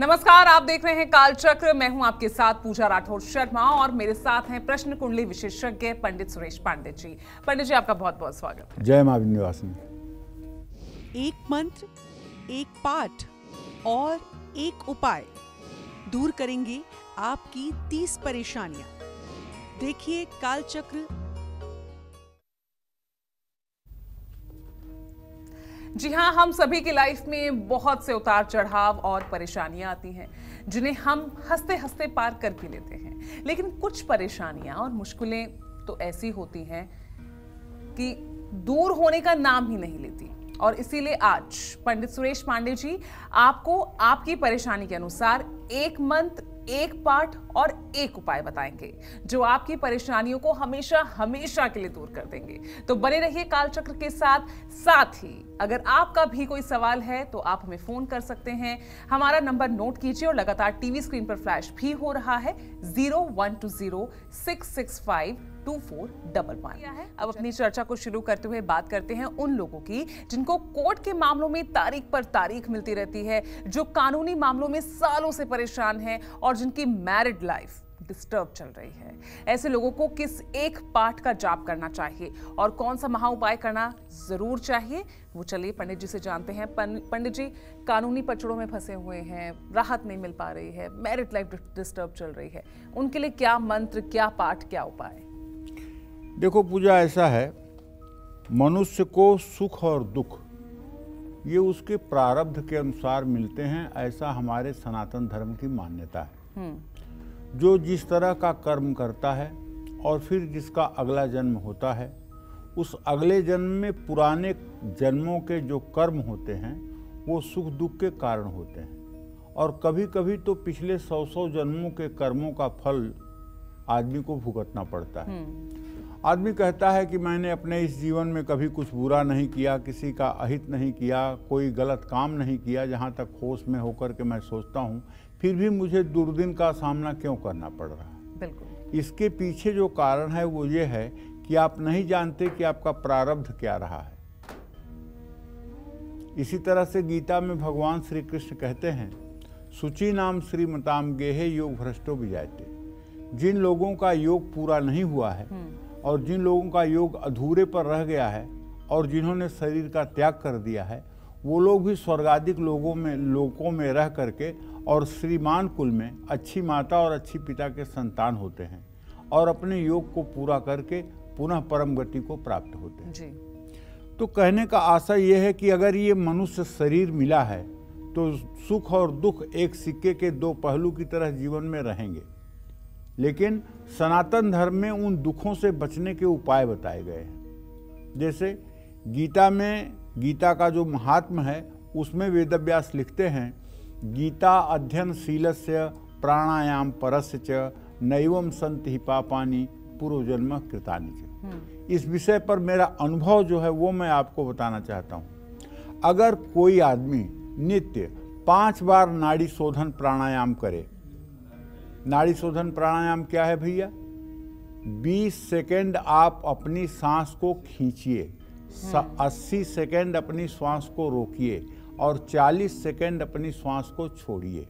नमस्कार, आप देख रहे हैं कालचक्र। मैं हूं आपके साथ पूजा राठौर शर्मा और मेरे साथ हैं प्रश्न कुंडली विशेषज्ञ पंडित सुरेश पांडे जी। पंडित जी, आपका बहुत बहुत स्वागत। जय मां विंध्यवासिनी। एक मंत्र, एक पाठ और एक उपाय दूर करेंगे आपकी 30 परेशानियां। देखिए कालचक्र। जी हाँ, हम सभी की लाइफ में बहुत से उतार चढ़ाव और परेशानियां आती हैं जिन्हें हम हंसते हंसते पार कर भी लेते हैं। लेकिन कुछ परेशानियां और मुश्किलें तो ऐसी होती हैं कि दूर होने का नाम ही नहीं लेती। और इसीलिए आज पंडित सुरेश पांडे जी आपको आपकी परेशानी के अनुसार एक मंत्र, एक पाठ और एक उपाय बताएंगे जो आपकी परेशानियों को हमेशा हमेशा के लिए दूर कर देंगे। तो बने रहिए कालचक्र के साथ। साथ ही अगर आपका भी कोई सवाल है तो आप हमें फोन कर सकते हैं। हमारा नंबर नोट कीजिए और लगातार टीवी स्क्रीन पर फ्लैश भी हो रहा है 0120-665-2411। अब अपनी चर्चा को शुरू करते हुए बात करते हैं उन लोगों की जिनको कोर्ट के मामलों में तारीख पर तारीख मिलती रहती है, जो कानूनी मामलों में सालों से परेशान हैं और जिनकी मैरिड लाइफ डिस्टर्ब चल रही है। ऐसे लोगों को किस एक पाठ का जाप करना चाहिए और कौन सा महा उपाय करना जरूर चाहिए, वो चलिए पंडित जी से जानते हैं। पंडित जी, कानूनी पचड़ों में फंसे हुए हैं, राहत नहीं मिल पा रही है, मैरिड लाइफ डिस्टर्ब चल रही है, उनके लिए क्या मंत्र, क्या पाठ, क्या उपाय? देखो पूजा, ऐसा है, मनुष्य को सुख और दुख ये उसके प्रारब्ध के अनुसार मिलते हैं, ऐसा हमारे सनातन धर्म की मान्यता है। जो जिस तरह का कर्म करता है और फिर जिसका अगला जन्म होता है, उस अगले जन्म में पुराने जन्मों के जो कर्म होते हैं वो सुख दुख के कारण होते हैं। और कभी कभी तो पिछले 100 जन्मों के कर्मों का फल आदमी को भुगतना पड़ता है। आदमी कहता है कि मैंने अपने इस जीवन में कभी कुछ बुरा नहीं किया, किसी का अहित नहीं किया, कोई गलत काम नहीं किया, जहाँ तक होश में होकर के मैं सोचता हूँ, फिर भी मुझे दुर्दिन का सामना क्यों करना पड़ रहा है। बिल्कुल। इसके पीछे जो कारण है वो ये है कि आप नहीं जानते कि आपका प्रारब्ध क्या रहा है। इसी तरह से गीता में भगवान श्री कृष्ण कहते हैं, शुचि नाम श्रीमताम गेहे योग भ्रष्टो विजायते। जिन लोगों का योग पूरा नहीं हुआ है और जिन लोगों का योग अधूरे पर रह गया है और जिन्होंने शरीर का त्याग कर दिया है, वो लोग भी स्वर्गाधिक लोकों में रह करके और श्रीमान कुल में अच्छी माता और अच्छी पिता के संतान होते हैं और अपने योग को पूरा करके पुनः परम गति को प्राप्त होते हैं। जी। तो कहने का आशय यह है कि अगर ये मनुष्य शरीर मिला है तो सुख और दुख एक सिक्के के दो पहलू की तरह जीवन में रहेंगे। लेकिन सनातन धर्म में उन दुखों से बचने के उपाय बताए गए हैं। जैसे गीता में, गीता का जो महात्म्य है उसमें वेदव्यास लिखते हैं, गीता अध्ययन शीलस्य प्राणायाम परस्य च नैवम संति पापानि पूर्वजन्म कृतानि च। इस विषय पर मेरा अनुभव जो है वो मैं आपको बताना चाहता हूँ। अगर कोई आदमी नित्य 5 बार नाड़ी शोधन प्राणायाम करे, नाड़ी शोधन प्राणायाम क्या है भैया? 20 सेकेंड आप अपनी सांस को खींचिए, 80 सेकेंड अपनी श्वास को रोकिए और 40 सेकेंड अपनी श्वास को छोड़िए।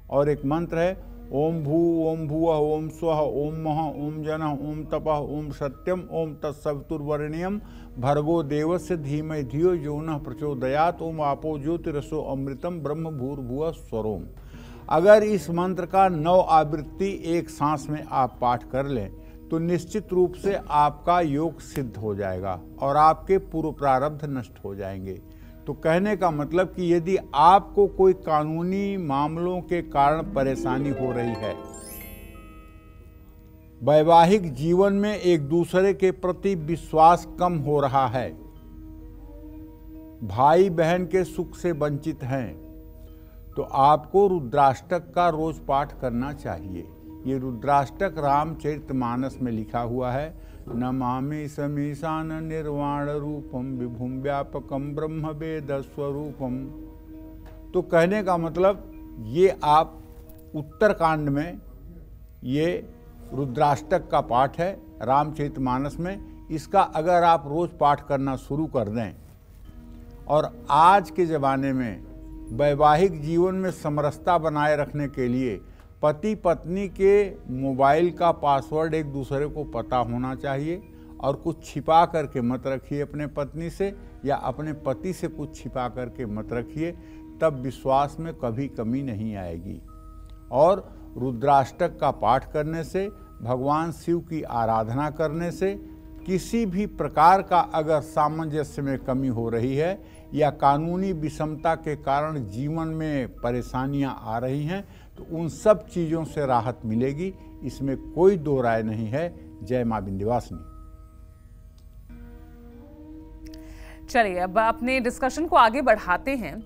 और एक मंत्र है, ओम भू ओम भुवः ओम स्वः ओम महः ओम जनः ओम तपः ओम सत्यम ओम तत्सवितुर्वरेण्यं भर्गो देवस्य धीमहि धियो यो नः प्रचोदयात् ओम आपो ज्योतिरसो अमृतम ब्रह्म भूर्भुवः स्वरोम। अगर इस मंत्र का 9 आवृत्ति एक सांस में आप पाठ कर लें तो निश्चित रूप से आपका योग सिद्ध हो जाएगा और आपके पूर्व प्रारब्ध नष्ट हो जाएंगे। तो कहने का मतलब कि यदि आपको कोई कानूनी मामलों के कारण परेशानी हो रही है, वैवाहिक जीवन में एक दूसरे के प्रति विश्वास कम हो रहा है, भाई बहन के सुख से वंचित हैं, तो आपको रुद्राष्टक का रोज पाठ करना चाहिए। ये रुद्राष्टक रामचरितमानस में लिखा हुआ है, नमामि समीशान निर्वाण रूपम विभुम व्यापकम ब्रह्म वेद स्वरूपम। तो कहने का मतलब ये आप उत्तरकांड में ये रुद्राष्टक का पाठ है रामचरितमानस में। इसका अगर आप रोज पाठ करना शुरू कर दें, और आज के ज़माने में वैवाहिक जीवन में समरसता बनाए रखने के लिए पति पत्नी के मोबाइल का पासवर्ड एक दूसरे को पता होना चाहिए और कुछ छिपा करके मत रखिए अपने पत्नी से, या अपने पति से कुछ छिपा करके मत रखिए, तब विश्वास में कभी कमी नहीं आएगी। और रुद्राष्टक का पाठ करने से, भगवान शिव की आराधना करने से किसी भी प्रकार का अगर सामंजस्य में कमी हो रही है या कानूनी विषमता के कारण जीवन में परेशानियां आ रही हैं, तो उन सब चीज़ों से राहत मिलेगी, इसमें कोई दो राय नहीं है। जय मां विंध्यवासिनी। चलिए अब अपने डिस्कशन को आगे बढ़ाते हैं।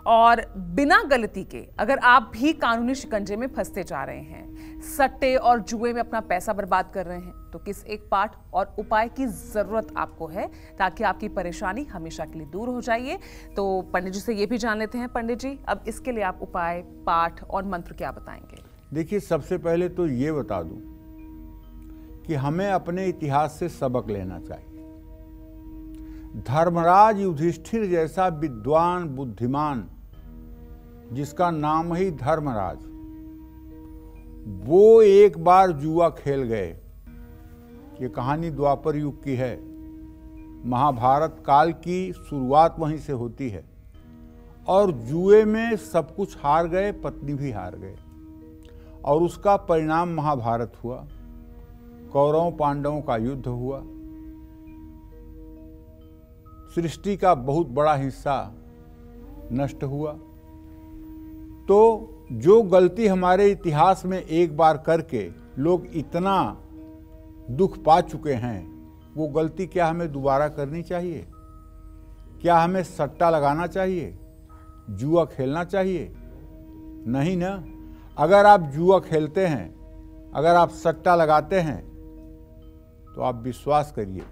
और बिना गलती के अगर आप भी कानूनी शिकंजे में फंसते जा रहे हैं, सट्टे और जुए में अपना पैसा बर्बाद कर रहे हैं, तो किस एक पाठ और उपाय की जरूरत आपको है ताकि आपकी परेशानी हमेशा के लिए दूर हो जाइए? तो पंडित जी से ये भी जान लेते हैं। पंडित जी, अब इसके लिए आप उपाय, पाठ और मंत्र क्या बताएंगे? देखिए, सबसे पहले तो ये बता दूं कि हमें अपने इतिहास से सबक लेना चाहिए। धर्मराज युधिष्ठिर जैसा विद्वान बुद्धिमान, जिसका नाम ही धर्मराज, वो एक बार जुआ खेल गए। ये कहानी द्वापर युग की है, महाभारत काल की शुरुआत वहीं से होती है। और जुए में सब कुछ हार गए, पत्नी भी हार गए, और उसका परिणाम महाभारत हुआ। कौरवों पांडवों का युद्ध हुआ। सृष्टि का बहुत बड़ा हिस्सा नष्ट हुआ। तो जो गलती हमारे इतिहास में एक बार करके लोग इतना दुख पा चुके हैं, वो गलती क्या हमें दोबारा करनी चाहिए? क्या हमें सट्टा लगाना चाहिए, जुआ खेलना चाहिए? नहीं ना। अगर आप जुआ खेलते हैं, अगर आप सट्टा लगाते हैं, तो आप विश्वास करिए,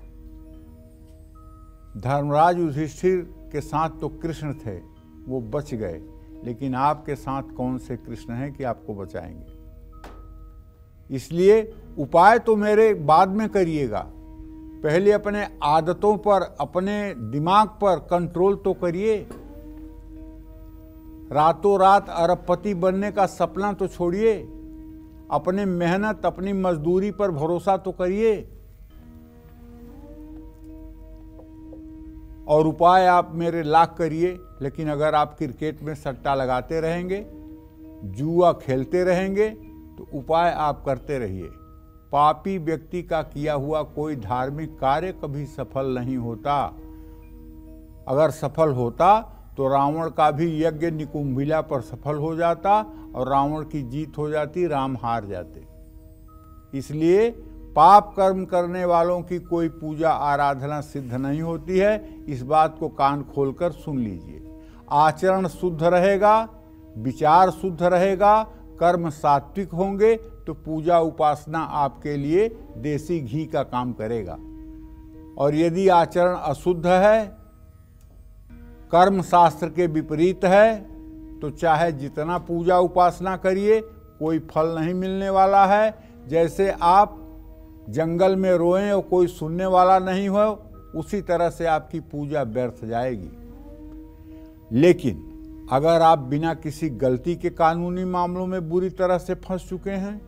धर्मराज युधिष्ठिर के साथ तो कृष्ण थे, वो बच गए, लेकिन आपके साथ कौन से कृष्ण हैं कि आपको बचाएंगे? इसलिए उपाय तो मेरे बाद में करिएगा, पहले अपने आदतों पर, अपने दिमाग पर कंट्रोल तो करिए। रातों रात अरबपति बनने का सपना तो छोड़िए, अपने मेहनत, अपनी मजदूरी पर भरोसा तो करिए। और उपाय आप मेरे लाख करिए, लेकिन अगर आप क्रिकेट में सट्टा लगाते रहेंगे, जुआ खेलते रहेंगे, तो उपाय आप करते रहिए। पापी व्यक्ति का किया हुआ कोई धार्मिक कार्य कभी सफल नहीं होता। अगर सफल होता तो रावण का भी यज्ञ निकुंभिला पर सफल हो जाता और रावण की जीत हो जाती, राम हार जाते। इसलिए पाप कर्म करने वालों की कोई पूजा आराधना सिद्ध नहीं होती है। इस बात को कान खोलकर सुन लीजिए। आचरण शुद्ध रहेगा, विचार शुद्ध रहेगा, कर्म सात्विक होंगे, तो पूजा उपासना आपके लिए देसी घी का काम करेगा। और यदि आचरण अशुद्ध है, कर्म शास्त्र के विपरीत है, तो चाहे जितना पूजा उपासना करिए, कोई फल नहीं मिलने वाला है। जैसे आप जंगल में रोएं और कोई सुनने वाला नहीं हो, उसी तरह से आपकी पूजा व्यर्थ जाएगी। लेकिन अगर आप बिना किसी गलती के कानूनी मामलों में बुरी तरह से फंस चुके हैं,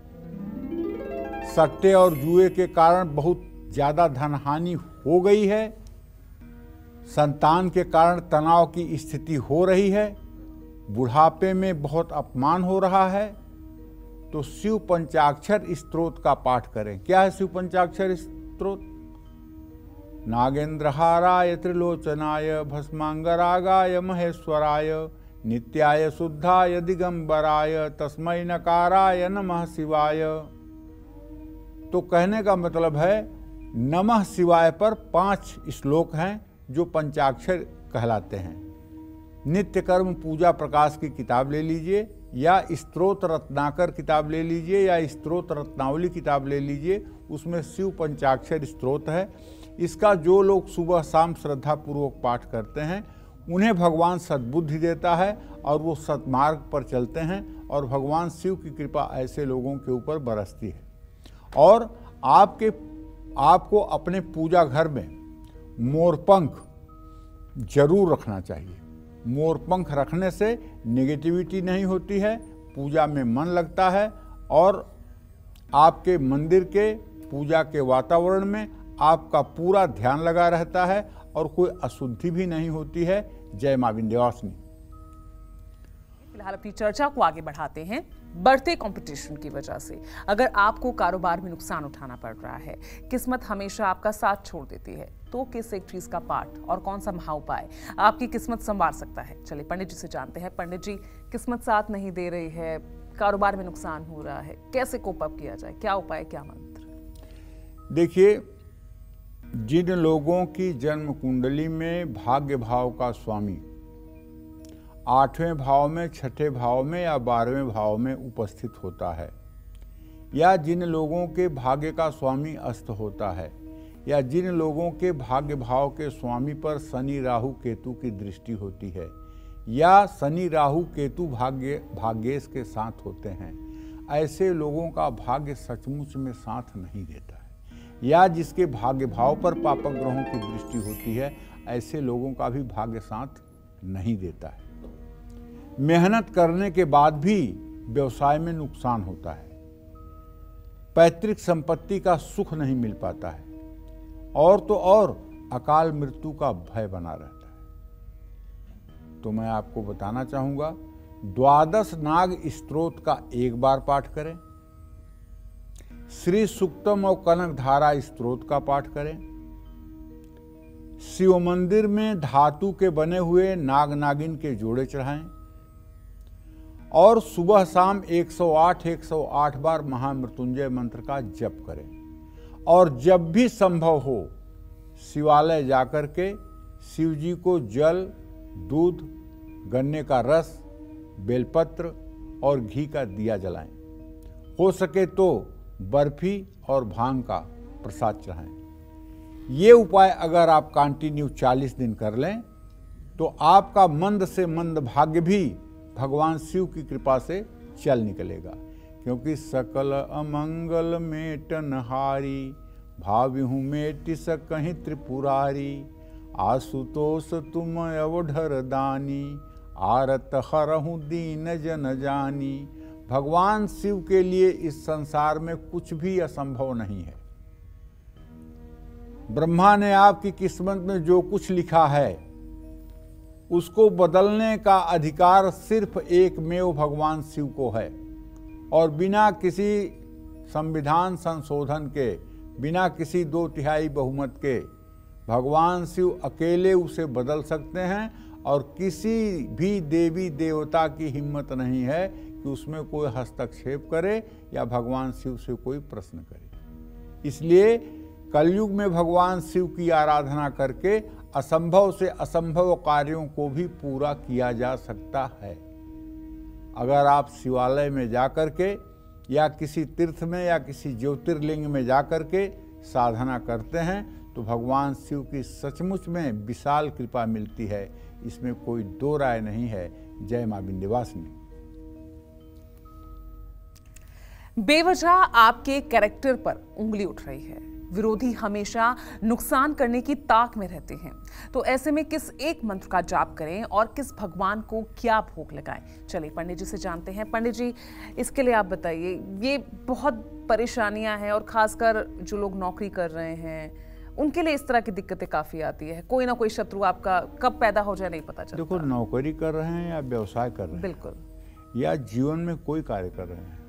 सट्टे और जुए के कारण बहुत ज्यादा धनहानि हो गई है, संतान के कारण तनाव की स्थिति हो रही है, बुढ़ापे में बहुत अपमान हो रहा है, तो शिव पंचाक्षर स्तोत्र का पाठ करें। क्या है शिव पंचाक्षर स्तोत्र? नागेंद्रहाराय त्रिलोचनाय भस्मांगरागाय महेश्वराय नित्याय शुद्धाय दिगंबराय तस्मै नकाराय नमः शिवाय। तो कहने का मतलब है, नमः शिवाय पर 5 श्लोक हैं जो पंचाक्षर कहलाते हैं। नित्य कर्म पूजा प्रकाश की किताब ले लीजिए, या स्तोत्र रत्नाकर किताब ले लीजिए, या स्तोत्र रत्नावली किताब ले लीजिए, उसमें शिव पंचाक्षर स्तोत्र है। इसका जो लोग सुबह शाम श्रद्धा पूर्वक पाठ करते हैं, उन्हें भगवान सद्बुद्धि देता है और वो सत्मार्ग पर चलते हैं, और भगवान शिव की कृपा ऐसे लोगों के ऊपर बरसती है। और आपको अपने पूजा घर में मोरपंख जरूर रखना चाहिए। मोरपंख रखने से नेगेटिविटी नहीं होती है, पूजा में मन लगता है और आपके मंदिर के पूजा के वातावरण में आपका पूरा ध्यान लगा रहता है और कोई अशुद्धि भी नहीं होती है। जय मां विंध्यवासिनी। फिलहाल अपनी चर्चा को आगे बढ़ाते हैं। बढ़ते कंपटीशन की वजह से अगर आपको कारोबार में नुकसान उठाना पड़ रहा है, किस्मत हमेशा आपका साथ छोड़ देती है, तो किस एक चीज का पाठ और कौन सा महाउपाय आपकी किस्मत संवार सकता है? चलिए पंडित जी से जानते हैं। पंडित जी, किस्मत साथ नहीं दे रही है, कारोबार में नुकसान हो रहा है, कैसे कोप अप किया जाए? क्या उपाय, क्या मंत्र? देखिए, जिन लोगों की जन्म कुंडली में भाग्य भाव का स्वामी 8वें भाव में, 6ठे भाव में या 12वें भाव में उपस्थित होता है, या जिन लोगों के भाग्य का स्वामी अस्त होता है, या जिन लोगों के भाग्य भाव के स्वामी पर शनि राहु केतु की दृष्टि होती है, या शनि राहु केतु भाग्येश के साथ होते हैं, ऐसे लोगों का भाग्य सचमुच में साथ नहीं देता है। या जिसके भाग्य भाव पर पापक ग्रहों की दृष्टि होती है, ऐसे लोगों का भी भाग्य साथ नहीं देता है। मेहनत करने के बाद भी व्यवसाय में नुकसान होता है, पैतृक संपत्ति का सुख नहीं मिल पाता है, और तो और अकाल मृत्यु का भय बना रहता है। तो मैं आपको बताना चाहूंगा, 12 नाग स्तोत्र का एक बार पाठ करें, श्री सुक्तम और कनक धारा स्तोत्र का पाठ करें, शिव मंदिर में धातु के बने हुए नाग नागिन के जोड़े चढ़ाएं, और सुबह शाम 108 बार महामृत्युंजय मंत्र का जप करें। और जब भी संभव हो शिवालय जाकर के शिव जी को जल, दूध, गन्ने का रस, बेलपत्र और घी का दिया जलाएं। हो सके तो बर्फी और भांग का प्रसाद चढ़ाएं। ये उपाय अगर आप कंटिन्यू 40 दिन कर लें तो आपका मंद से मंद भाग्य भी भगवान शिव की कृपा से चल निकलेगा। क्योंकि सकल अमंगल मेटनहारी, भाव्यहूँ मेटि सकहि त्रिपुरारी, आशुतोष तुम अवढर दानी, आरत हरहु दीन जन जानी। भगवान शिव के लिए इस संसार में कुछ भी असंभव नहीं है। ब्रह्मा ने आपकी किस्मत में जो कुछ लिखा है उसको बदलने का अधिकार सिर्फ एकमेव भगवान शिव को है, और बिना किसी संविधान संशोधन के, बिना किसी 2/3 बहुमत के भगवान शिव अकेले उसे बदल सकते हैं, और किसी भी देवी देवता की हिम्मत नहीं है कि उसमें कोई हस्तक्षेप करे या भगवान शिव से कोई प्रश्न करे। इसलिए कलयुग में भगवान शिव की आराधना करके असंभव से असंभव कार्यों को भी पूरा किया जा सकता है। अगर आप शिवालय में जाकर के या किसी तीर्थ में या किसी ज्योतिर्लिंग में जाकर के साधना करते हैं तो भगवान शिव की सचमुच में विशाल कृपा मिलती है, इसमें कोई दो राय नहीं है। जय मां विंध्यवासिनी। बेवजह आपके कैरेक्टर पर उंगली उठ रही है, विरोधी हमेशा नुकसान करने की ताक में रहते हैं, तो ऐसे में किस एक मंत्र का जाप करें और किस भगवान को क्या भोग लगाएं? चलिए पंडित जी से जानते हैं। पंडित जी, इसके लिए आप बताइए, ये बहुत परेशानियां हैं और खासकर जो लोग नौकरी कर रहे हैं उनके लिए इस तरह की दिक्कतें काफी आती है। कोई ना कोई शत्रु आपका कब पैदा हो जाए नहीं पता चलता। देखो, नौकरी कर रहे हैं या व्यवसाय कर रहे हैं, बिल्कुल, या जीवन में कोई कार्य कर रहे हैं,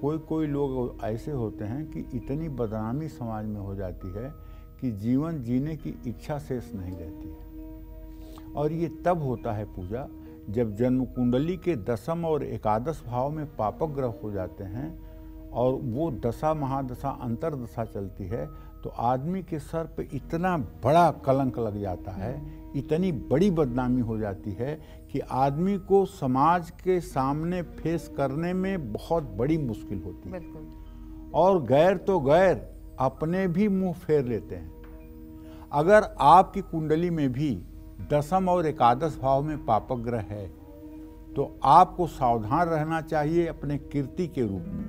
कोई लोग ऐसे होते हैं कि इतनी बदनामी समाज में हो जाती है कि जीवन जीने की इच्छा शेष नहीं रहती है। और ये तब होता है पूजा जब जन्म कुंडली के 10म और 11 भाव में पापक ग्रह हो जाते हैं और वो दशा महादशा अंतरदशा चलती है, तो आदमी के सर पे इतना बड़ा कलंक लग जाता है, इतनी बड़ी बदनामी हो जाती है कि आदमी को समाज के सामने फेस करने में बहुत बड़ी मुश्किल होती है। और गैर तो गैर, अपने भी मुंह फेर लेते हैं। अगर आपकी कुंडली में भी 10म और 11 भाव में पापक ग्रह है तो आपको सावधान रहना चाहिए अपने कीर्ति के रूप में,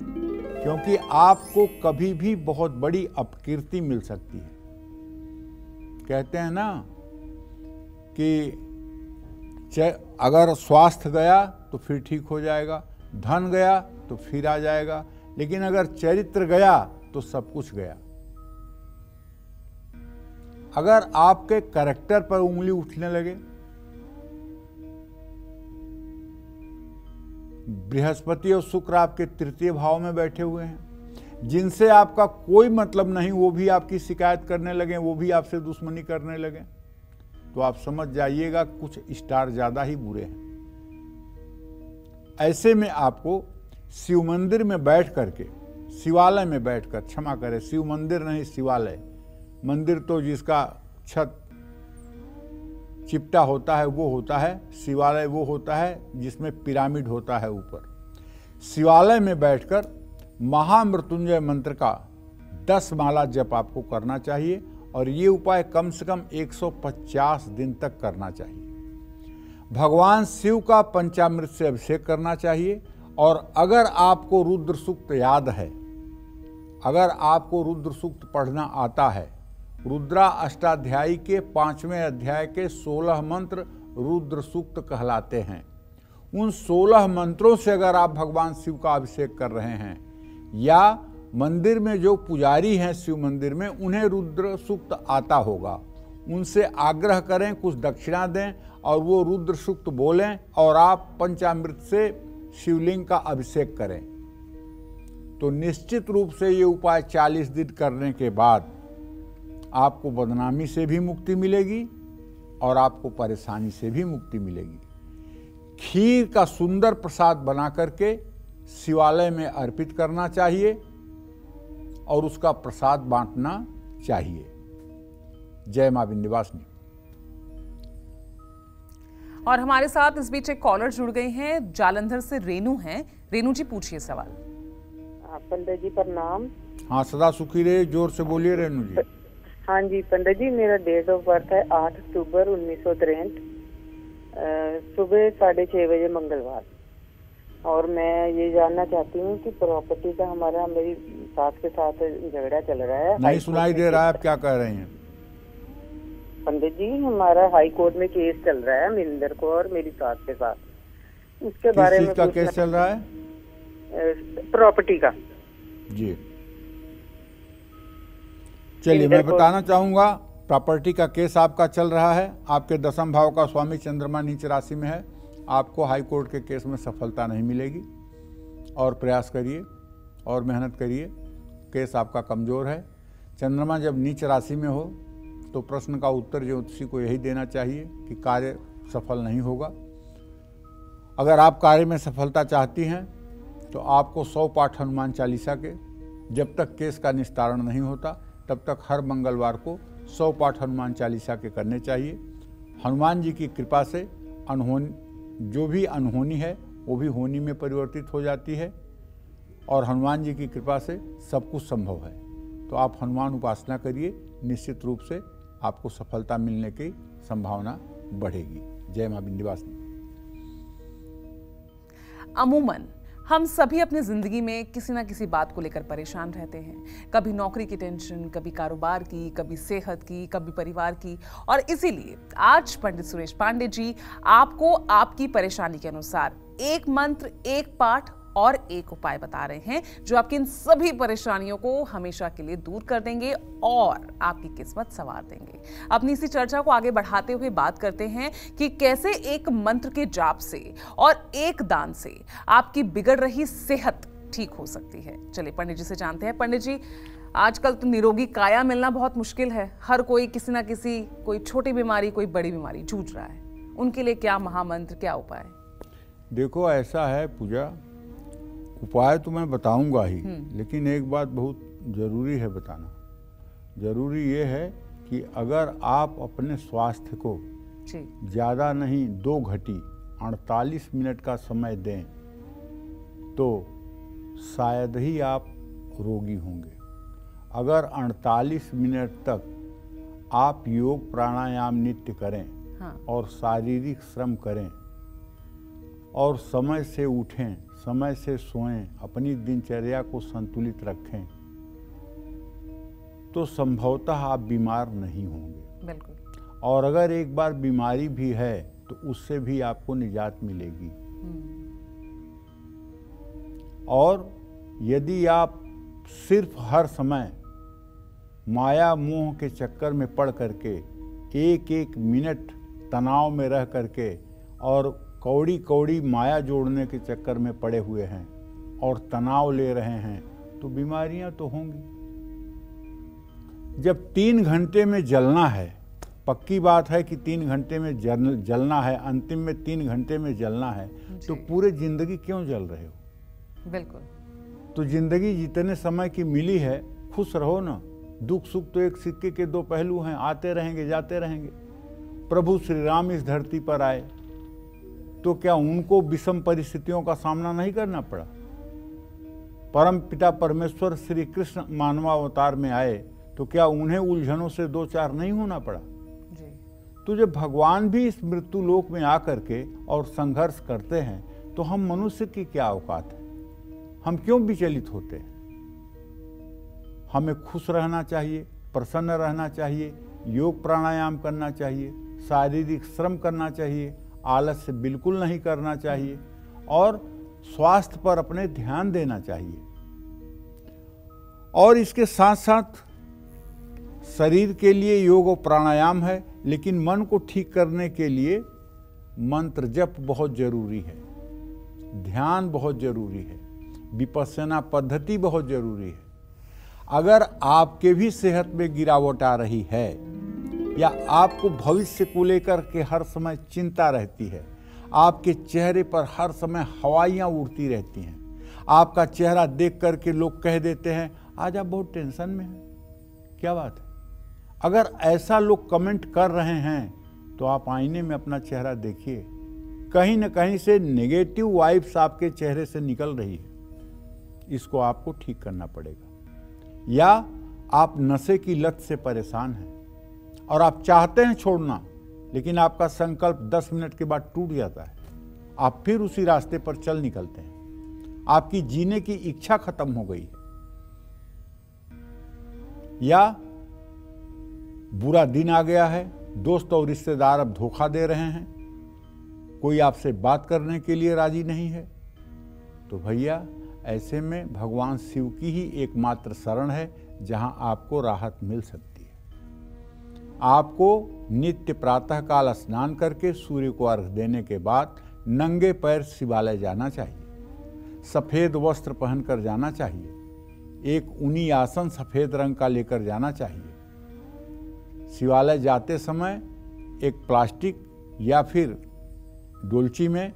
क्योंकि आपको कभी भी बहुत बड़ी अपकीर्ति मिल सकती है। कहते हैं ना कि अगर स्वास्थ्य गया तो फिर ठीक हो जाएगा, धन गया तो फिर आ जाएगा, लेकिन अगर चरित्र गया तो सब कुछ गया। अगर आपके कैरेक्टर पर उंगली उठने लगे, बृहस्पति और शुक्र आपके तृतीय भाव में बैठे हुए हैं, जिनसे आपका कोई मतलब नहीं, वो भी आपकी शिकायत करने लगे, वो भी आपसे दुश्मनी करने लगे, तो आप समझ जाइएगा कुछ स्टार ज्यादा ही बुरे हैं। ऐसे में आपको शिव मंदिर में बैठ करके, शिवालय में बैठकर, क्षमा करें, शिव मंदिर नहीं शिवालय, मंदिर तो जिसका छत चिपटा होता है वो होता है, शिवालय वो होता है जिसमें पिरामिड होता है ऊपर। शिवालय में बैठकर महामृत्युंजय मंत्र का 10 माला जप आपको करना चाहिए, और ये उपाय कम से कम 150 दिन तक करना चाहिए। भगवान शिव का पंचामृत से अभिषेक करना चाहिए, और अगर आपको रुद्र सूक्त याद है, अगर आपको रुद्र सूक्त पढ़ना आता है, रुद्रा अष्टाध्यायी के 5वें अध्याय के 16 मंत्र रुद्र सूक्त कहलाते हैं। उन 16 मंत्रों से अगर आप भगवान शिव का अभिषेक कर रहे हैं, या मंदिर में जो पुजारी हैं शिव मंदिर में, उन्हें रुद्र सूक्त आता होगा, उनसे आग्रह करें, कुछ दक्षिणा दें और वो रुद्र सूक्त बोलें, और आप पंचामृत से शिवलिंग का अभिषेक करें, तो निश्चित रूप से ये उपाय 40 दिन करने के बाद आपको बदनामी से भी मुक्ति मिलेगी और आपको परेशानी से भी मुक्ति मिलेगी। खीर का सुंदर प्रसाद बना करके शिवालय में अर्पित करना चाहिए और उसका प्रसाद बांटना चाहिए। जय मां विंध्यवासिनी। और हमारे साथ इस बीच एक कॉलर जुड़ गए हैं, जालंधर से रेनू हैं। रेनू जी पूछिए सवाल। पंडित जी प्रणाम। हाँ, सदा सुखी रहे, जोर से बोलिए रेनू जी। हाँ जी पंडित जी, मेरा डेट ऑफ बर्थ है 8 अक्टूबर 1963, सुबह 6:30 बजे मंगलवार। और मैं ये जानना चाहती हूँ कि प्रॉपर्टी का हमारा, मेरी सास के साथ झगड़ा चल रहा है। नहीं सुनाई दे रहा है, आप क्या कह रहे हैं? पंडित जी, हमारा हाई कोर्ट में केस चल रहा है मिलिंदर को और मेरी सास के साथ, उसके बारे में। किस चीज का केस चल रहा है? प्रॉपर्टी का जी। चलिए, मैं बताना चाहूंगा, प्रॉपर्टी का केस आपका चल रहा है, आपके 10वें भाव का स्वामी चंद्रमा नीच राशि में है। आपको हाई कोर्ट के केस में सफलता नहीं मिलेगी, और प्रयास करिए और मेहनत करिए। केस आपका कमज़ोर है। चंद्रमा जब नीच राशि में हो तो प्रश्न का उत्तर ज्योतिषी को यही देना चाहिए कि कार्य सफल नहीं होगा। अगर आप कार्य में सफलता चाहती हैं तो आपको 100 पाठ हनुमान चालीसा के, जब तक केस का निस्तारण नहीं होता तब तक हर मंगलवार को 100 पाठ हनुमान चालीसा के करने चाहिए। हनुमान जी की कृपा से जो भी अनहोनी है वो भी होनी में परिवर्तित हो जाती है, और हनुमान जी की कृपा से सब कुछ संभव है। तो आप हनुमान उपासना करिए, निश्चित रूप से आपको सफलता मिलने की संभावना बढ़ेगी। जय मां विंध्यवासिनी। अमूमन हम सभी अपनी जिंदगी में किसी ना किसी बात को लेकर परेशान रहते हैं। कभी नौकरी की टेंशन, कभी कारोबार की, कभी सेहत की, कभी परिवार की। और इसीलिए आज पंडित सुरेश पांडे जी आपको आपकी परेशानी के अनुसार एक मंत्र, एक पाठ और एक उपाय बता रहे हैं, जो आपकी इन सभी परेशानियों को हमेशा के लिए दूर कर देंगे और आपकी किस्मत संवार देंगे। अपनी इसी चर्चा को आगे बढ़ाते हुए बात करते हैं कि कैसे एक मंत्र के जाप से और एक दान से आपकी बिगड़ रही सेहत ठीक हो सकती है। चलिए पंडित जी से जानते हैं। पंडित जी, आजकल तो निरोगी काया मिलना बहुत मुश्किल है। हर कोई किसी ना किसी, कोई छोटी बीमारी, कोई बड़ी बीमारी जूझ रहा है। उनके लिए क्या महामंत्र, क्या उपाय? देखो, ऐसा है पूजा, उपाय तो मैं बताऊंगा ही, लेकिन एक बात बहुत जरूरी है बताना। जरूरी ये है कि अगर आप अपने स्वास्थ्य को ज़्यादा नहीं 2 घंटे 48 मिनट का समय दें तो शायद ही आप रोगी होंगे। अगर 48 मिनट तक आप योग प्राणायाम नित्य करें, और शारीरिक श्रम करें और समय से उठें, समय से सोएं, अपनी दिनचर्या को संतुलित रखें, तो संभवतः आप बीमार नहीं होंगे। बिल्कुल। और अगर एक बार बीमारी भी है तो उससे भी आपको निजात मिलेगी। और यदि आप सिर्फ हर समय माया मोह के चक्कर में पड़ करके एक एक मिनट तनाव में रह करके और कौड़ी कौड़ी माया जोड़ने के चक्कर में पड़े हुए हैं और तनाव ले रहे हैं, तो बीमारियां तो होंगी। जब 3 घंटे में जलना है, पक्की बात है कि 3 घंटे में जलना है, अंतिम में 3 घंटे में जलना है, तो पूरे जिंदगी क्यों जल रहे हो? बिल्कुल। तो जिंदगी जितने समय की मिली है खुश रहो ना। दुख सुख तो एक सिक्के के 2 पहलू हैं, आते रहेंगे जाते रहेंगे। प्रभु श्री राम इस धरती पर आए तो क्या उनको विषम परिस्थितियों का सामना नहीं करना पड़ा? परम पिता परमेश्वर श्री कृष्ण मानवावतार में आए तो क्या उन्हें उलझनों से 2-4 नहीं होना पड़ा? जी। तो जब भगवान भी इस मृत्यु लोक में आकर के और संघर्ष करते हैं तो हम मनुष्य की क्या औकात है? हम क्यों विचलित होते हैं? हमें खुश रहना चाहिए, प्रसन्न रहना चाहिए, योग प्राणायाम करना चाहिए, शारीरिक श्रम करना चाहिए, आलस्य बिल्कुल नहीं करना चाहिए और स्वास्थ्य पर अपने ध्यान देना चाहिए। और इसके साथ साथ शरीर के लिए योग और प्राणायाम है, लेकिन मन को ठीक करने के लिए मंत्र जप बहुत जरूरी है, ध्यान बहुत जरूरी है, विपश्यना पद्धति बहुत जरूरी है। अगर आपके भी सेहत में गिरावट आ रही है या आपको भविष्य को लेकर के हर समय चिंता रहती है, आपके चेहरे पर हर समय हवाइयाँ उड़ती रहती हैं, आपका चेहरा देख करके लोग कह देते हैं आज आप बहुत टेंशन में हैं, क्या बात है? अगर ऐसा लोग कमेंट कर रहे हैं तो आप आईने में अपना चेहरा देखिए, कहीं न कहीं से नेगेटिव वाइब्स आपके चेहरे से निकल रही है, इसको आपको ठीक करना पड़ेगा। या आप नशे की लत से परेशान हैं और आप चाहते हैं छोड़ना, लेकिन आपका संकल्प 10 मिनट के बाद टूट जाता है, आप फिर उसी रास्ते पर चल निकलते हैं, आपकी जीने की इच्छा खत्म हो गई है। या बुरा दिन आ गया है, दोस्त और रिश्तेदार अब धोखा दे रहे हैं, कोई आपसे बात करने के लिए राजी नहीं है, तो भैया ऐसे में भगवान शिव की ही एकमात्र शरण है जहां आपको राहत मिल सकती है। आपको नित्य प्रातः काल स्नान करके सूर्य को अर्घ्य देने के बाद नंगे पैर शिवालय जाना चाहिए, सफेद वस्त्र पहनकर जाना चाहिए, एक ऊनी आसन सफेद रंग का लेकर जाना चाहिए। शिवालय जाते समय एक प्लास्टिक या फिर डोलची में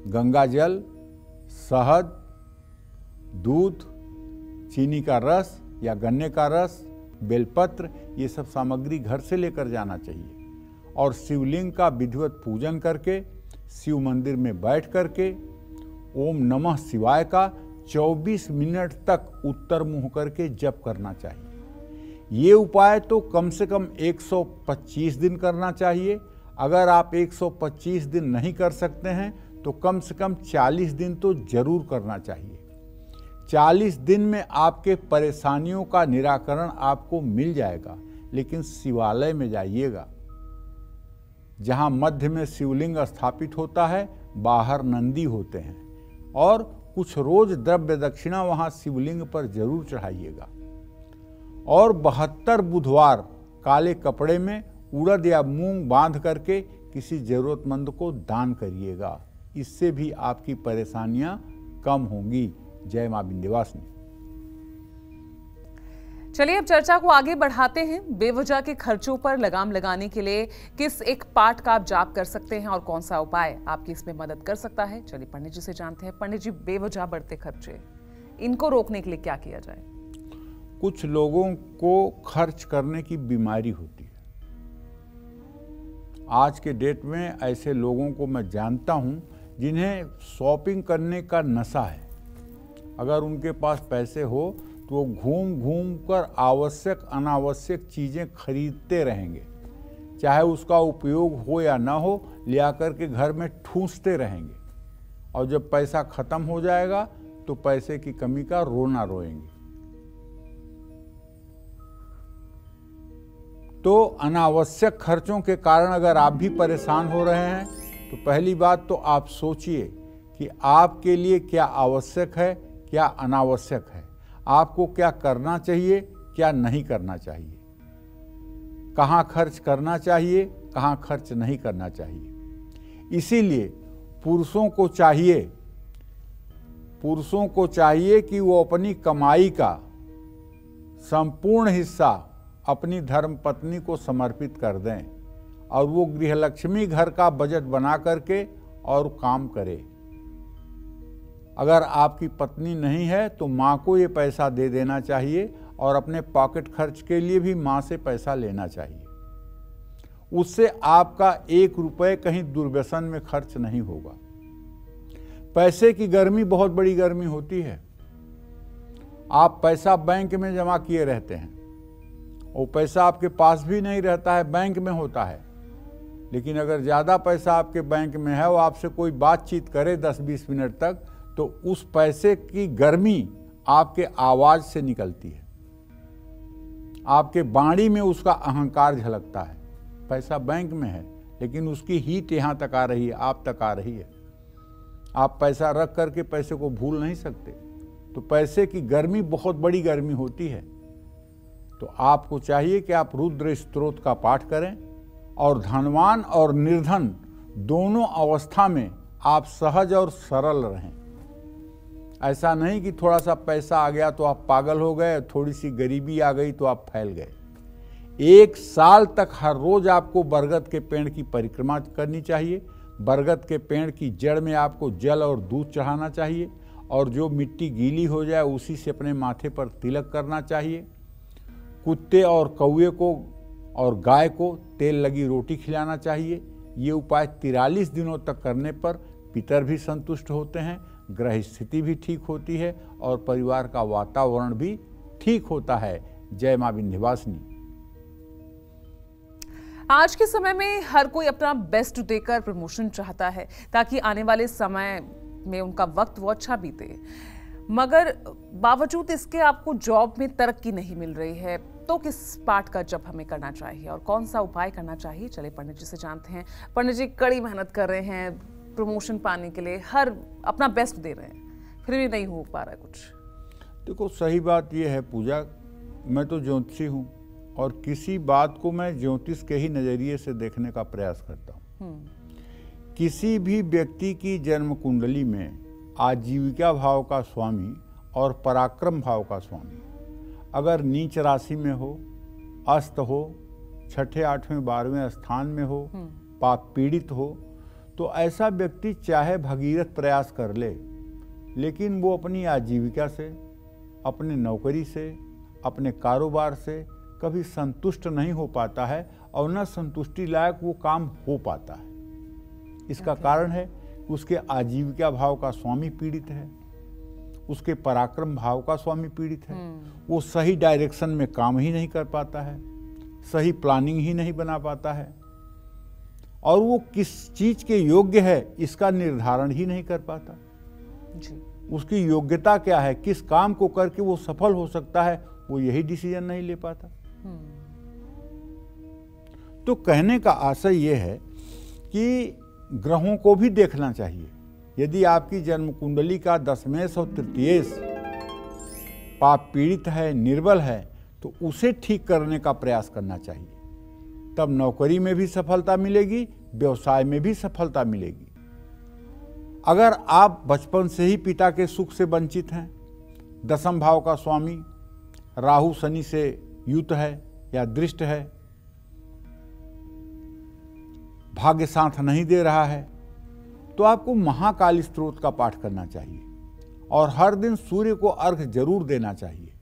गंगा जल, शहद, दूध, चीनी का रस या गन्ने का रस, बेलपत्र, ये सब सामग्री घर से लेकर जाना चाहिए और शिवलिंग का विधिवत पूजन करके शिव मंदिर में बैठ करके ओम नमः शिवाय का 24 मिनट तक उत्तर मुंह करके जप करना चाहिए। ये उपाय तो कम से कम 125 दिन करना चाहिए। अगर आप 125 दिन नहीं कर सकते हैं तो कम से कम 40 दिन तो जरूर करना चाहिए। 40 दिन में आपके परेशानियों का निराकरण आपको मिल जाएगा। लेकिन शिवालय में जाइएगा, जहां मध्य में शिवलिंग स्थापित होता है, बाहर नंदी होते हैं, और कुछ रोज द्रव्य दक्षिणा वहां शिवलिंग पर जरूर चढ़ाइएगा। और 72 बुधवार काले कपड़े में उड़द या मूंग बांध करके किसी जरूरतमंद को दान करिएगा। इससे भी आपकी परेशानियां कम होंगी। जय मां विंध्यवासिनी। चलिए अब चर्चा को आगे बढ़ाते हैं। बेवजह के खर्चों पर लगाम लगाने के लिए किस एक पाठ का आप जाप कर सकते हैं और कौन सा उपाय आपकी इसमें मदद कर सकता है, चलिए पंडित जी से जानते हैं। पंडित जी, बेवजह बढ़ते खर्चे, इनको रोकने के लिए क्या किया जाए? कुछ लोगों को खर्च करने की बीमारी होती है। आज के डेट में ऐसे लोगों को मैं जानता हूं जिन्हें शॉपिंग करने का नशा है। अगर उनके पास पैसे हो तो वो घूम घूम कर आवश्यक अनावश्यक चीज़ें खरीदते रहेंगे, चाहे उसका उपयोग हो या ना हो, ले आकर के घर में ठूंसते रहेंगे, और जब पैसा खत्म हो जाएगा तो पैसे की कमी का रोना रोएंगे। तो अनावश्यक खर्चों के कारण अगर आप भी परेशान हो रहे हैं तो पहली बात तो आप सोचिए कि आपके लिए क्या आवश्यक है, क्या अनावश्यक है, आपको क्या करना चाहिए, क्या नहीं करना चाहिए, कहाँ खर्च करना चाहिए, कहाँ खर्च नहीं करना चाहिए। इसीलिए पुरुषों को चाहिए कि वो अपनी कमाई का संपूर्ण हिस्सा अपनी धर्मपत्नी को समर्पित कर दें और वो गृहलक्ष्मी घर का बजट बना करके और काम करे। अगर आपकी पत्नी नहीं है तो माँ को ये पैसा दे देना चाहिए और अपने पॉकेट खर्च के लिए भी माँ से पैसा लेना चाहिए। उससे आपका 1 रुपये कहीं दुर्व्यसन में खर्च नहीं होगा। पैसे की गर्मी बहुत बड़ी गर्मी होती है। आप पैसा बैंक में जमा किए रहते हैं, वो पैसा आपके पास भी नहीं रहता है, बैंक में होता है। लेकिन अगर ज़्यादा पैसा आपके बैंक में है, वो आपसे कोई बातचीत करे 10-20 मिनट तक, तो उस पैसे की गर्मी आपके आवाज़ से निकलती है, आपके वाणी में उसका अहंकार झलकता है। पैसा बैंक में है लेकिन उसकी हीट यहाँ तक आ रही है, आप तक आ रही है। आप पैसा रख करके पैसे को भूल नहीं सकते। तो पैसे की गर्मी बहुत बड़ी गर्मी होती है। तो आपको चाहिए कि आप रुद्र स्तोत्र का पाठ करें और धनवान और निर्धन दोनों अवस्था में आप सहज और सरल रहें। ऐसा नहीं कि थोड़ा सा पैसा आ गया तो आप पागल हो गए, थोड़ी सी गरीबी आ गई तो आप फैल गए। 1 साल तक हर रोज आपको बरगद के पेड़ की परिक्रमा करनी चाहिए। बरगद के पेड़ की जड़ में आपको जल और दूध चढ़ाना चाहिए और जो मिट्टी गीली हो जाए उसी से अपने माथे पर तिलक करना चाहिए। कुत्ते और कौवे को और गाय को तेल लगी रोटी खिलाना चाहिए। ये उपाय 43 दिनों तक करने पर पितर भी संतुष्ट होते हैं, ग्रह स्थिति भी ठीक होती है और परिवार का वातावरण भी ठीक होता है। जय मां विंध्यवासिनी। आज के समय में हर कोई अपना बेस्ट देकर प्रमोशन चाहता है ताकि आने वाले समय में उनका वक्त वो अच्छा बीते, मगर बावजूद इसके आपको जॉब में तरक्की नहीं मिल रही है। तो किस पाठ का जप हमें करना चाहिए और कौन सा उपाय करना चाहिए, चले पंडित जी से जानते हैं। पंडित जी कड़ी मेहनत कर रहे हैं प्रमोशन पाने के लिए, हर अपना बेस्ट दे रहे हैं, फिर भी नहीं हो पा रहा है कुछ। देखो, सही बात यह है पूजा, मैं तो ज्योतिषी हूँ और किसी बात को मैं ज्योतिष के ही नज़रिए से देखने का प्रयास करता हूँ। किसी भी व्यक्ति की जन्म कुंडली में आजीविका भाव का स्वामी और पराक्रम भाव का स्वामी अगर नीच राशि में हो, अस्त हो, 6ठे 8वें 12वें स्थान में हो, पाप पीड़ित हो, तो ऐसा व्यक्ति चाहे भगीरथ प्रयास कर ले, लेकिन वो अपनी आजीविका से, अपने नौकरी से, अपने कारोबार से कभी संतुष्ट नहीं हो पाता है और न संतुष्टि लायक वो काम हो पाता है। इसका कारण है कि उसके आजीविका भाव का स्वामी पीड़ित है, उसके पराक्रम भाव का स्वामी पीड़ित है। वो सही डायरेक्शन में काम ही नहीं कर पाता है, सही प्लानिंग ही नहीं बना पाता है और वो किस चीज के योग्य है इसका निर्धारण ही नहीं कर पाता जी। उसकी योग्यता क्या है, किस काम को करके वो सफल हो सकता है, वो यही डिसीजन नहीं ले पाता। तो कहने का आशय ये है कि ग्रहों को भी देखना चाहिए। यदि आपकी जन्म कुंडली का 10वेश और 3तीयेश पाप पीड़ित है, निर्बल है, तो उसे ठीक करने का प्रयास करना चाहिए। तब नौकरी में भी सफलता मिलेगी, व्यवसाय में भी सफलता मिलेगी। अगर आप बचपन से ही पिता के सुख से वंचित हैं, 10म भाव का स्वामी राहु शनि से युत है या दृष्ट है, भाग्य साथ नहीं दे रहा है, तो आपको महाकाली स्तोत्र का पाठ करना चाहिए और हर दिन सूर्य को अर्घ जरूर देना चाहिए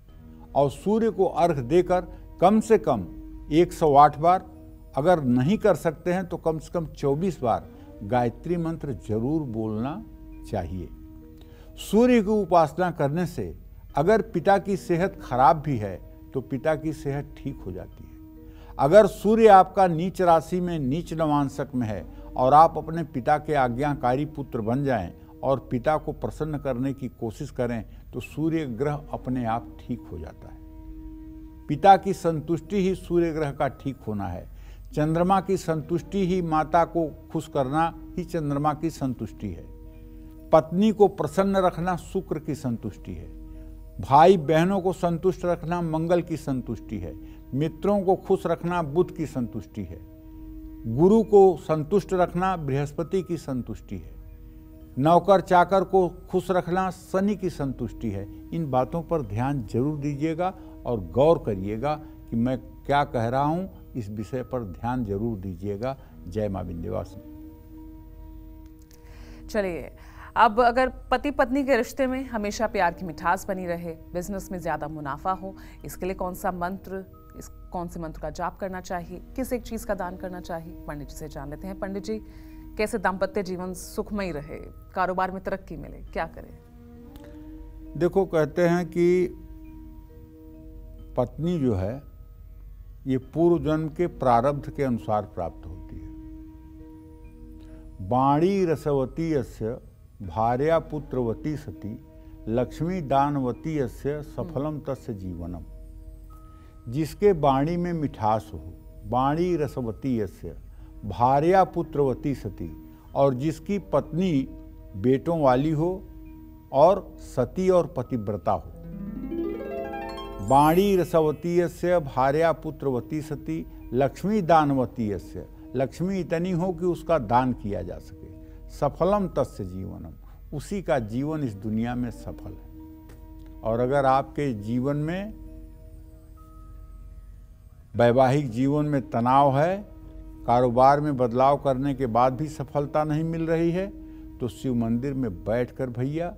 और सूर्य को अर्घ देकर कम से कम 108 बार, अगर नहीं कर सकते हैं तो कम से कम 24 बार गायत्री मंत्र जरूर बोलना चाहिए। सूर्य की उपासना करने से अगर पिता की सेहत खराब भी है तो पिता की सेहत ठीक हो जाती है। अगर सूर्य आपका नीच राशि में नीच नवांशक में है और आप अपने पिता के आज्ञाकारी पुत्र बन जाएं और पिता को प्रसन्न करने की कोशिश करें तो सूर्य ग्रह अपने आप ठीक हो जाता है। पिता की संतुष्टि ही सूर्य ग्रह का ठीक होना है। चंद्रमा की संतुष्टि ही माता को खुश करना ही चंद्रमा की संतुष्टि है। पत्नी को प्रसन्न रखना शुक्र की संतुष्टि है। भाई बहनों को संतुष्ट रखना मंगल की संतुष्टि है। मित्रों को खुश रखना बुध की संतुष्टि है। गुरु को संतुष्ट रखना बृहस्पति की संतुष्टि है। नौकर चाकर को खुश रखना शनि की संतुष्टि है। इन बातों पर ध्यान जरूर दीजिएगा और गौर करिएगा कि मैं क्या कह रहा हूं, इस विषय पर ध्यान जरूर दीजिएगा। जय मां विंध्यवासिनी। चलिए, अब अगर पति पत्नी के रिश्ते में हमेशा प्यार की मिठास बनी रहे, बिजनेस में ज्यादा मुनाफा हो, इसके लिए कौन से मंत्र का जाप करना चाहिए, किस एक चीज का दान करना चाहिए, पंडित जी से जान लेते हैं। पंडित जी, कैसे दाम्पत्य जीवन सुखमय रहे, कारोबार में तरक्की मिले, क्या करें? देखो, कहते हैं कि पत्नी जो है ये पूर्व जन्म के प्रारब्ध के अनुसार प्राप्त होती है। बाणी रसवती यस्य भार्या पुत्रवती सती लक्ष्मी दानवती यस्य सफलम तस्य जीवनम। जिसके वाणी में मिठास हो, वाणी रसवती यस्य भार्या पुत्रवती सती, और जिसकी पत्नी बेटों वाली हो और सती और पतिव्रता हो। वाणी रसवती यस्य भार्या पुत्रवती सती लक्ष्मी दानवती यस्य, लक्ष्मी इतनी हो कि उसका दान किया जा सके। सफलम तस्य जीवनम, उसी का जीवन इस दुनिया में सफल है। और अगर आपके जीवन में, वैवाहिक जीवन में तनाव है, कारोबार में बदलाव करने के बाद भी सफलता नहीं मिल रही है, तो शिव मंदिर में बैठकर भैया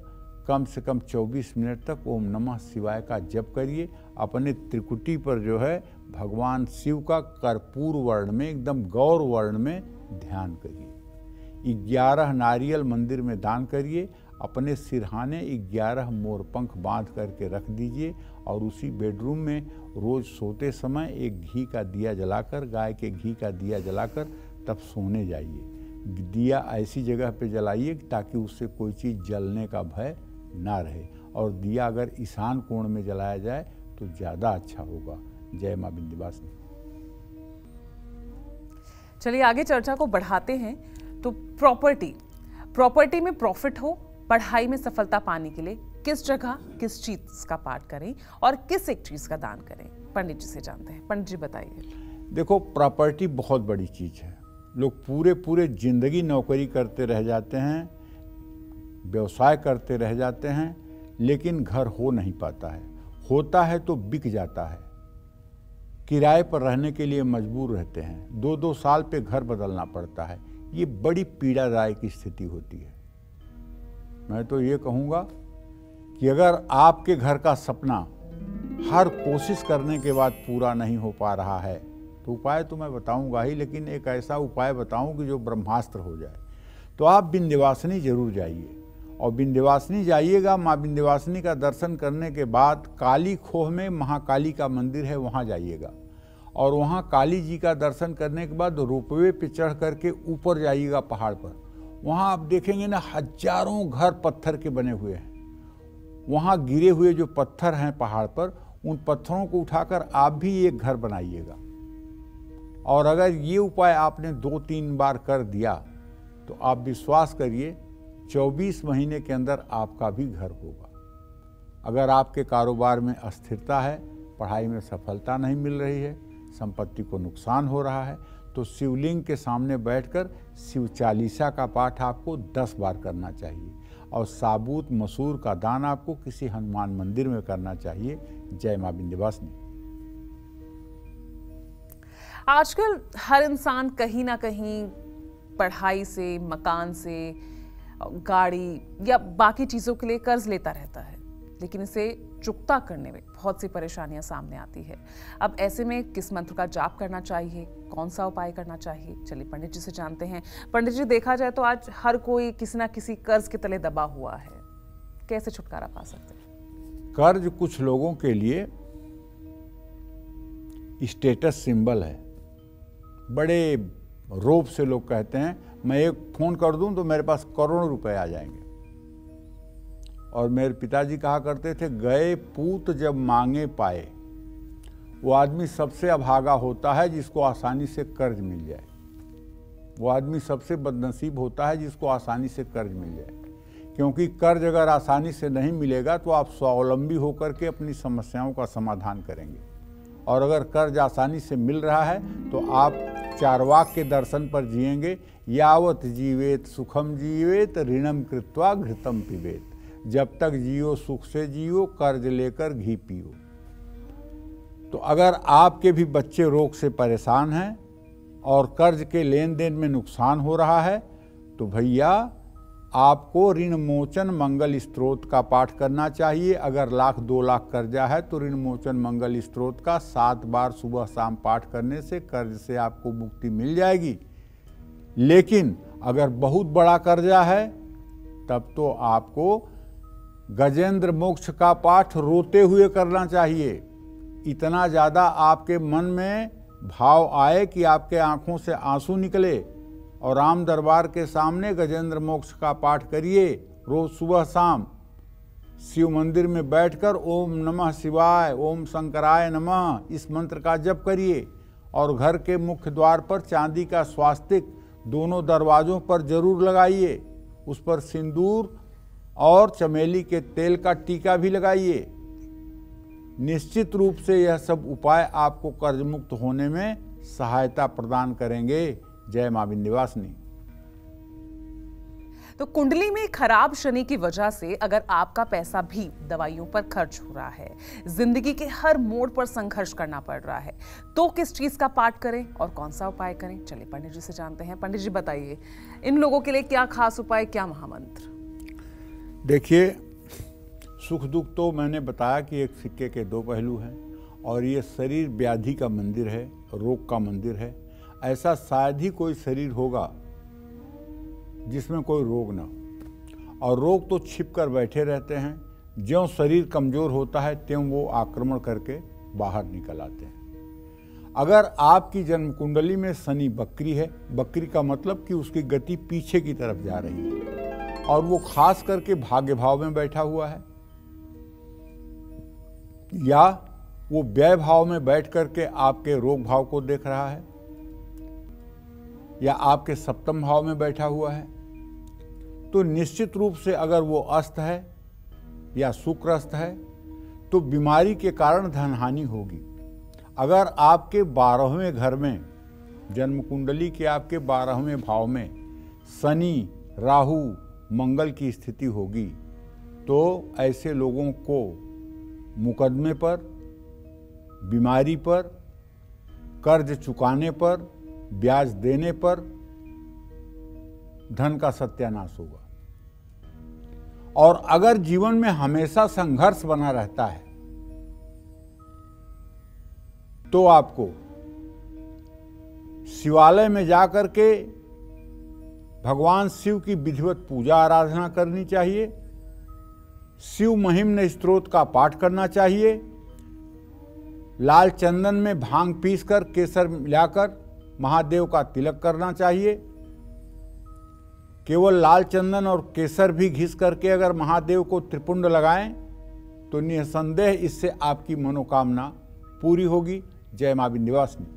कम से कम 24 मिनट तक ओम नमः शिवाय का जप करिए। अपने त्रिकुटी पर जो है भगवान शिव का कर्पूर वर्ण में, एकदम गौर वर्ण में ध्यान करिए। 11 नारियल मंदिर में दान करिए। अपने सिरहाने 11 मोरपंख बांध करके रख दीजिए और उसी बेडरूम में रोज सोते समय एक घी का दिया जलाकर, गाय के घी का दिया जलाकर तब सोने जाइए। दिया ऐसी जगह पे जलाइए ताकि उससे कोई चीज़ जलने का भय ना रहे, और दिया अगर ईशान कोण में जलाया जाए तो ज़्यादा अच्छा होगा। जय मां विंध्यवासिनी। चलिए आगे चर्चा को बढ़ाते हैं। तो प्रॉपर्टी में प्रॉफिट हो, पढ़ाई में सफलता पाने के लिए किस जगह किस चीज का पाठ करें और किस एक चीज का दान करें, पंडित जी से जानते हैं। पंडित जी बताइए। देखो, प्रॉपर्टी बहुत बड़ी चीज है। लोग पूरे जिंदगी नौकरी करते रह जाते हैं, व्यवसाय करते रह जाते हैं, लेकिन घर हो नहीं पाता है। होता है तो बिक जाता है, किराए पर रहने के लिए मजबूर रहते हैं, 2-2 साल पे घर बदलना पड़ता है। ये बड़ी पीड़ादायक स्थिति होती है। मैं तो ये कहूँगा कि अगर आपके घर का सपना हर कोशिश करने के बाद पूरा नहीं हो पा रहा है, तो उपाय तो मैं बताऊँगा ही, लेकिन एक ऐसा उपाय बताऊँ कि जो ब्रह्मास्त्र हो जाए। तो आप विंध्यवासिनी जरूर जाइए, और विंध्यवासिनी जाइएगा। माँ विंध्यवासिनी का दर्शन करने के बाद काली खोह में महाकाली का मंदिर है, वहाँ जाइएगा, और वहाँ काली जी का दर्शन करने के बाद रोपवे पे चढ़ करके ऊपर जाइएगा पहाड़ पर। वहाँ आप देखेंगे ना, हजारों घर पत्थर के बने हुए हैं। वहाँ गिरे हुए जो पत्थर हैं पहाड़ पर, उन पत्थरों को उठाकर आप भी एक घर बनाइएगा। और अगर ये उपाय आपने 2-3 बार कर दिया तो आप विश्वास करिए 24 महीने के अंदर आपका भी घर होगा। अगर आपके कारोबार में अस्थिरता है, पढ़ाई में सफलता नहीं मिल रही है, संपत्ति को नुकसान हो रहा है, तो शिवलिंग के सामने बैठकर शिव चालीसा का पाठ आपको 10 बार करना चाहिए, और साबुत मसूर का दान आपको किसी हनुमान मंदिर में करना चाहिए। जय मां विंध्यवासिनी। आजकल हर इंसान कहीं ना कहीं पढ़ाई से, मकान से, गाड़ी या बाकी चीजों के लिए कर्ज लेता रहता है, लेकिन इसे चुकता करने में बहुत सी परेशानियां सामने आती है। अब ऐसे में किस मंत्र का जाप करना चाहिए, कौन सा उपाय करना चाहिए, चलिए पंडित जी से जानते हैं। पंडित जी, देखा जाए तो आज हर कोई किसी ना किसी कर्ज के तले दबा हुआ है, कैसे छुटकारा पा सकते हैं? कर्ज कुछ लोगों के लिए स्टेटस सिंबल है। बड़े रोब से लोग कहते हैं, मैं एक फोन कर दूं तो मेरे पास करोड़ों रुपए आ जाएंगे। और मेरे पिताजी कहा करते थे, गए पूत जब मांगे पाए। वो आदमी सबसे अभागा होता है जिसको आसानी से कर्ज मिल जाए। वो आदमी सबसे बदनसीब होता है जिसको आसानी से कर्ज मिल जाए, क्योंकि कर्ज अगर आसानी से नहीं मिलेगा तो आप स्वावलंबी होकर के अपनी समस्याओं का समाधान करेंगे, और अगर कर्ज आसानी से मिल रहा है तो आप चारवाक के दर्शन पर जिएंगे। यावत जीवेत सुखम जीवेत ऋणम कृत्वा घृतम पिबेत। जब तक जियो सुख से जियो, कर्ज लेकर घी पियो। तो अगर आपके भी बच्चे रोग से परेशान हैं और कर्ज के लेन देन में नुकसान हो रहा है, तो भैया आपको ऋण मोचन मंगल स्तोत्र का पाठ करना चाहिए। अगर 1,00,000 2 लाख कर्जा है तो ऋण मोचन मंगल स्तोत्र का 7 बार सुबह शाम पाठ करने से कर्ज से आपको मुक्ति मिल जाएगी। लेकिन अगर बहुत बड़ा कर्जा है तब तो आपको गजेंद्र मोक्ष का पाठ रोते हुए करना चाहिए। इतना ज़्यादा आपके मन में भाव आए कि आपके आंखों से आंसू निकले, और राम दरबार के सामने गजेंद्र मोक्ष का पाठ करिए रोज सुबह शाम। शिव मंदिर में बैठकर ओम नमः शिवाय, ओम शंकराय नमः इस मंत्र का जप करिए, और घर के मुख्य द्वार पर चांदी का स्वास्तिक दोनों दरवाजों पर जरूर लगाइए। उस पर सिंदूर और चमेली के तेल का टीका भी लगाइए। निश्चित रूप से यह सब उपाय आपको कर्ज मुक्त होने में सहायता प्रदान करेंगे। जय मां विंध्यवासिनी। तो कुंडली में खराब शनि की वजह से अगर आपका पैसा भी दवाइयों पर खर्च हो रहा है, जिंदगी के हर मोड़ पर संघर्ष करना पड़ रहा है, तो किस चीज का पाठ करें और कौन सा उपाय करें? चलिए पंडित जी से जानते हैं। पंडित जी बताइए, इन लोगों के लिए क्या खास उपाय, क्या महामंत्र? देखिए, सुख दुख तो मैंने बताया कि एक सिक्के के 2 पहलू हैं, और ये शरीर व्याधि का मंदिर है, रोग का मंदिर है। ऐसा शायद ही कोई शरीर होगा जिसमें कोई रोग ना हो, और रोग तो छिप कर बैठे रहते हैं। ज्यों शरीर कमज़ोर होता है त्यों वो आक्रमण करके बाहर निकल आते हैं। अगर आपकी जन्म कुंडली में शनि बकरी है, बकरी का मतलब कि उसकी गति पीछे की तरफ जा रही है, और वो खास करके भाग्य भाव में बैठा हुआ है, या वो व्यय भाव में बैठ करके आपके रोग भाव को देख रहा है, या आपके सप्तम भाव में बैठा हुआ है, तो निश्चित रूप से अगर वो अस्त है या शुक्रस्त है तो बीमारी के कारण धन हानि होगी। अगर आपके 12वें घर में, जन्म कुंडली के आपके 12वें भाव में शनि, राहु, मंगल की स्थिति होगी, तो ऐसे लोगों को मुकदमे पर, बीमारी पर, कर्ज चुकाने पर, ब्याज देने पर धन का सत्यानाश होगा। और अगर जीवन में हमेशा संघर्ष बना रहता है तो आपको शिवालय में जाकर के भगवान शिव की विधिवत पूजा आराधना करनी चाहिए, शिव महिम्न स्तोत्र का पाठ करना चाहिए, लाल चंदन में भांग पीसकर केसर मिलाकर महादेव का तिलक करना चाहिए। केवल लाल चंदन और केसर भी घिस करके अगर महादेव को त्रिपुंड लगाएं तो निसंदेह इससे आपकी मनोकामना पूरी होगी। जय मां विंध्यवासिनी।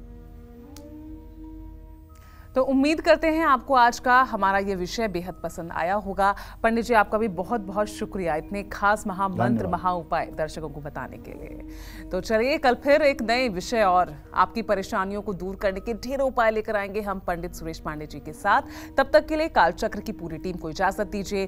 तो उम्मीद करते हैं आपको आज का हमारा ये विषय बेहद पसंद आया होगा। पंडित जी, आपका भी बहुत बहुत शुक्रिया इतने खास महामंत्र, महाउपाय दर्शकों को बताने के लिए। तो चलिए, कल फिर एक नए विषय और आपकी परेशानियों को दूर करने के ढेरों उपाय लेकर आएंगे हम पंडित सुरेश पांडे जी के साथ। तब तक के लिए कालचक्र की पूरी टीम को इजाजत दीजिए।